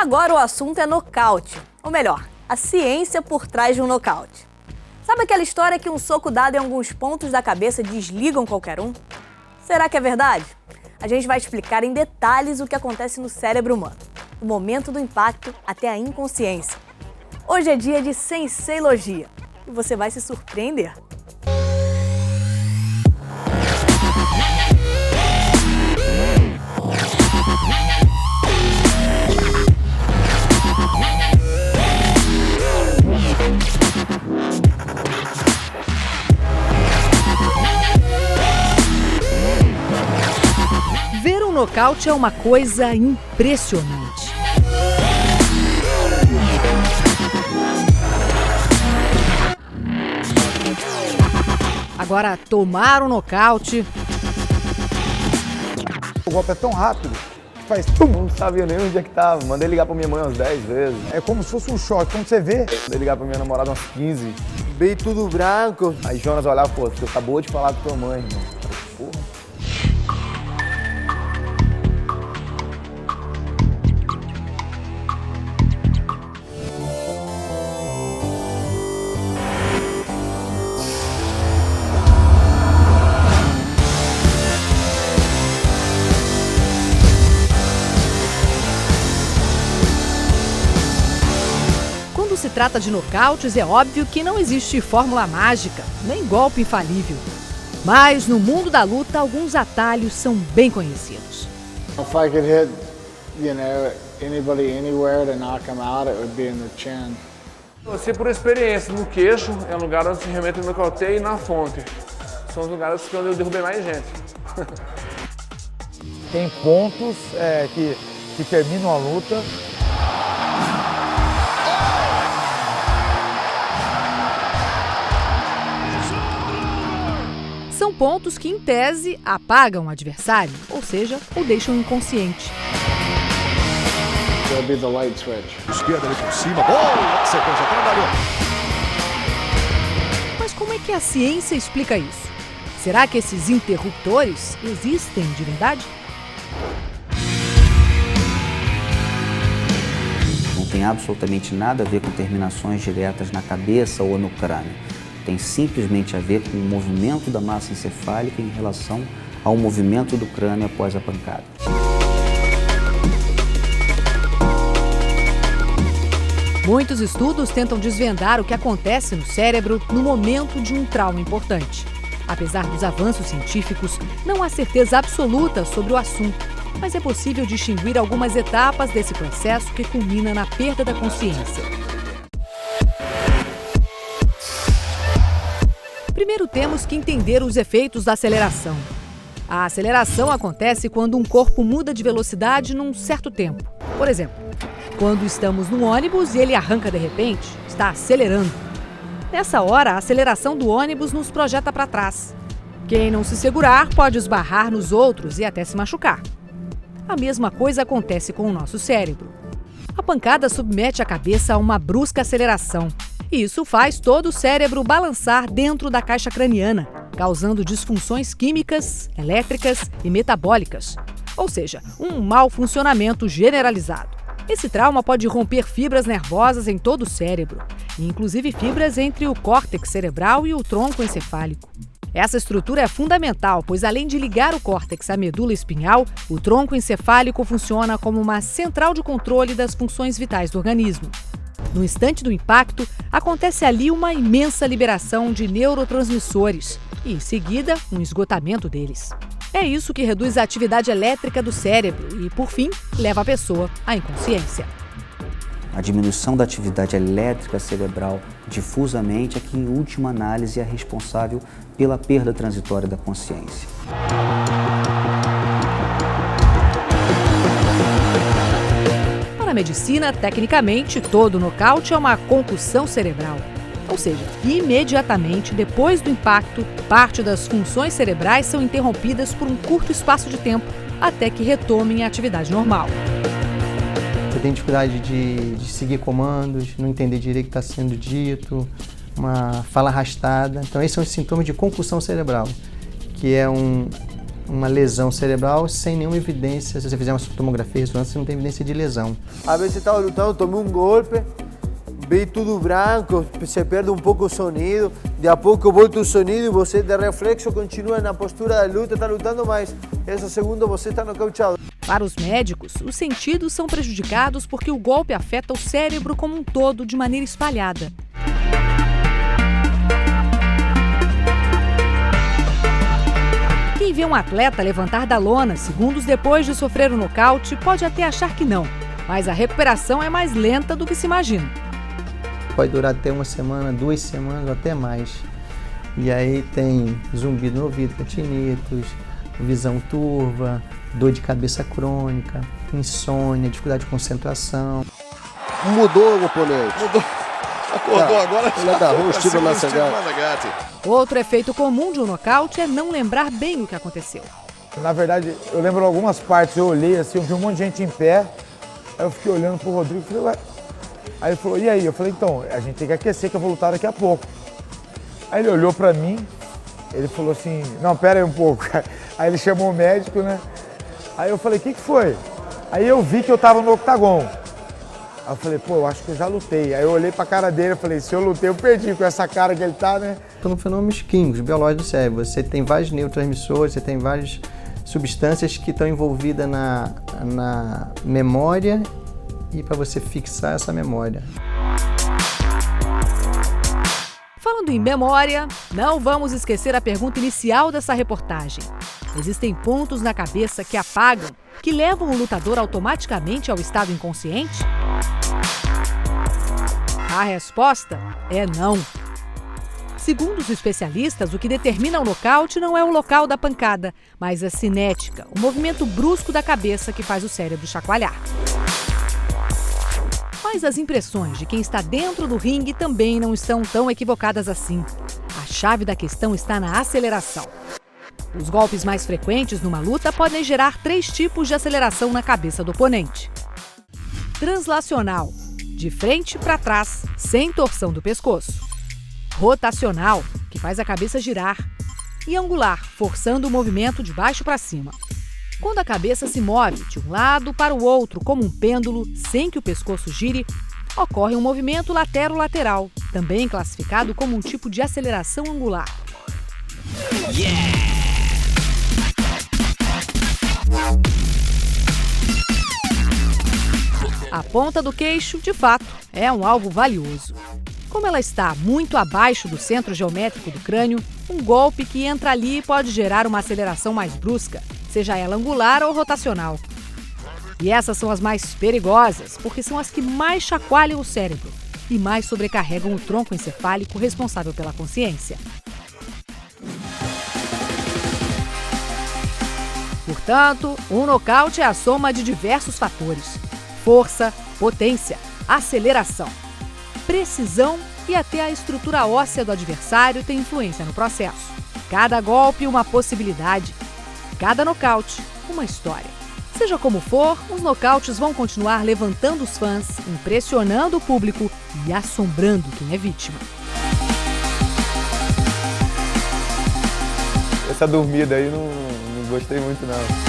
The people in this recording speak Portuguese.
Agora o assunto é nocaute, ou melhor, a ciência por trás de um nocaute. Sabe aquela história que um soco dado em alguns pontos da cabeça desligam qualquer um? Será que é verdade? A gente vai explicar em detalhes o que acontece no cérebro humano, do momento do impacto até a inconsciência. Hoje é dia de Senseiologia e você vai se surpreender. Ver um nocaute é uma coisa impressionante. Agora, tomar um nocaute... O golpe é tão rápido que faz pum. Não sabia nem onde é que tava. Mandei ligar pra minha mãe umas 10 vezes. É como se fosse um choque. Quando você vê... Mandei ligar pra minha namorada umas 15. Bem tudo branco. Aí Jonas olhava, pô, tu acabou de falar com tua mãe, irmão. Porra. Quando se trata de nocautes, é óbvio que não existe fórmula mágica, nem golpe infalível. Mas no mundo da luta, alguns atalhos são bem conhecidos. If I could hit, anybody anywhere to knock them out, it would be in the chin. Você, por experiência, no queixo é um lugar onde se realmente nocauteia e na fonte. São os lugares onde eu derrubei mais gente. Tem pontos que terminam a luta. São pontos que, em tese, apagam o adversário, ou seja, o deixam inconsciente. It'll be the light switch. Esquerda ali por cima, boa sequência, trabalhou. Mas como é que a ciência explica isso? Será que esses interruptores existem de verdade? Não tem absolutamente nada a ver com terminações diretas na cabeça ou no crânio. Tem simplesmente a ver com o movimento da massa encefálica em relação ao movimento do crânio após a pancada. Muitos estudos tentam desvendar o que acontece no cérebro no momento de um trauma importante. Apesar dos avanços científicos, não há certeza absoluta sobre o assunto, mas é possível distinguir algumas etapas desse processo que culmina na perda da consciência. Primeiro temos que entender os efeitos da aceleração. A aceleração acontece quando um corpo muda de velocidade num certo tempo. Por exemplo, quando estamos no ônibus e ele arranca de repente, está acelerando. Nessa hora, a aceleração do ônibus nos projeta para trás. Quem não se segurar pode esbarrar nos outros e até se machucar. A mesma coisa acontece com o nosso cérebro. A pancada submete a cabeça a uma brusca aceleração. E isso faz todo o cérebro balançar dentro da caixa craniana, causando disfunções químicas, elétricas e metabólicas, ou seja, um mau funcionamento generalizado. Esse trauma pode romper fibras nervosas em todo o cérebro, inclusive fibras entre o córtex cerebral e o tronco encefálico. Essa estrutura é fundamental, pois além de ligar o córtex à medula espinhal, o tronco encefálico funciona como uma central de controle das funções vitais do organismo. No instante do impacto, acontece ali uma imensa liberação de neurotransmissores e, em seguida, um esgotamento deles. É isso que reduz a atividade elétrica do cérebro e, por fim, leva a pessoa à inconsciência. A diminuição da atividade elétrica cerebral difusamente é que, em última análise, é responsável pela perda transitória da consciência. Na medicina, tecnicamente, todo nocaute é uma concussão cerebral. Ou seja, imediatamente depois do impacto, parte das funções cerebrais são interrompidas por um curto espaço de tempo, até que retomem a atividade normal. Você tem dificuldade de seguir comandos, não entender direito o que está sendo dito, uma fala arrastada. Então, esses são os sintomas de concussão cerebral, que é uma lesão cerebral sem nenhuma evidência. Se você fizer uma tomografia, ressonância, você não tem evidência de lesão. Às vezes estava lutando, tomei um golpe, vi tudo branco, se perde um pouco o sonido, de a pouco volta o sonido e você de reflexo continua na postura da luta, está lutando, mas esse segundo você está nocauteado. Para os médicos, os sentidos são prejudicados porque o golpe afeta o cérebro como um todo de maneira espalhada. Quem vê um atleta levantar da lona segundos depois de sofrer um nocaute pode até achar que não, mas a recuperação é mais lenta do que se imagina. Pode durar até uma semana, 2 semanas ou até mais. E aí tem zumbido no ouvido, tinnitus, visão turva, dor de cabeça crônica, insônia, dificuldade de concentração. Mudou o oponente. Mudou. Acordou agora. Ele agarrou o Steve Mazzagatti. Outro efeito comum de um nocaute é não lembrar bem o que aconteceu. Na verdade, eu lembro algumas partes, eu olhei assim, eu vi um monte de gente em pé, aí eu fiquei olhando pro Rodrigo e falei, ué. Aí ele falou, e aí? Eu falei, então, a gente tem que aquecer que eu vou lutar daqui a pouco. Aí ele olhou pra mim, ele falou assim, não, pera aí um pouco. Aí ele chamou o médico, né? Aí eu falei, o que foi? Aí eu vi que eu tava no octagon. Aí eu falei, pô, eu acho que eu já lutei. Aí eu olhei pra cara dele e falei, se eu lutei, eu perdi com essa cara que ele tá, né? São fenômenos químicos, biológicos do cérebro. Você tem vários neurotransmissores, você tem várias substâncias que estão envolvidas na memória e para você fixar essa memória. Falando em memória, não vamos esquecer a pergunta inicial dessa reportagem. Existem pontos na cabeça que apagam, que levam o lutador automaticamente ao estado inconsciente? A resposta é não. Segundo os especialistas, o que determina o nocaute não é o local da pancada, mas a cinética, o movimento brusco da cabeça que faz o cérebro chacoalhar. Mas as impressões de quem está dentro do ringue também não estão tão equivocadas assim. A chave da questão está na aceleração. Os golpes mais frequentes numa luta podem gerar 3 tipos de aceleração na cabeça do oponente. Translacional, de frente para trás, sem torção do pescoço. Rotacional, que faz a cabeça girar. E angular, forçando o movimento de baixo para cima. Quando a cabeça se move de um lado para o outro como um pêndulo, sem que o pescoço gire, ocorre um movimento latero-lateral, também classificado como um tipo de aceleração angular. A ponta do queixo, de fato, é um alvo valioso. Como ela está muito abaixo do centro geométrico do crânio, um golpe que entra ali pode gerar uma aceleração mais brusca, seja ela angular ou rotacional. E essas são as mais perigosas, porque são as que mais chacoalham o cérebro e mais sobrecarregam o tronco encefálico responsável pela consciência. Portanto, um nocaute é a soma de diversos fatores: força, potência, aceleração, precisão e até a estrutura óssea do adversário tem influência no processo. Cada golpe uma possibilidade, cada nocaute uma história. Seja como for, os nocautes vão continuar levantando os fãs, impressionando o público e assombrando quem é vítima. Essa dormida aí não gostei muito não.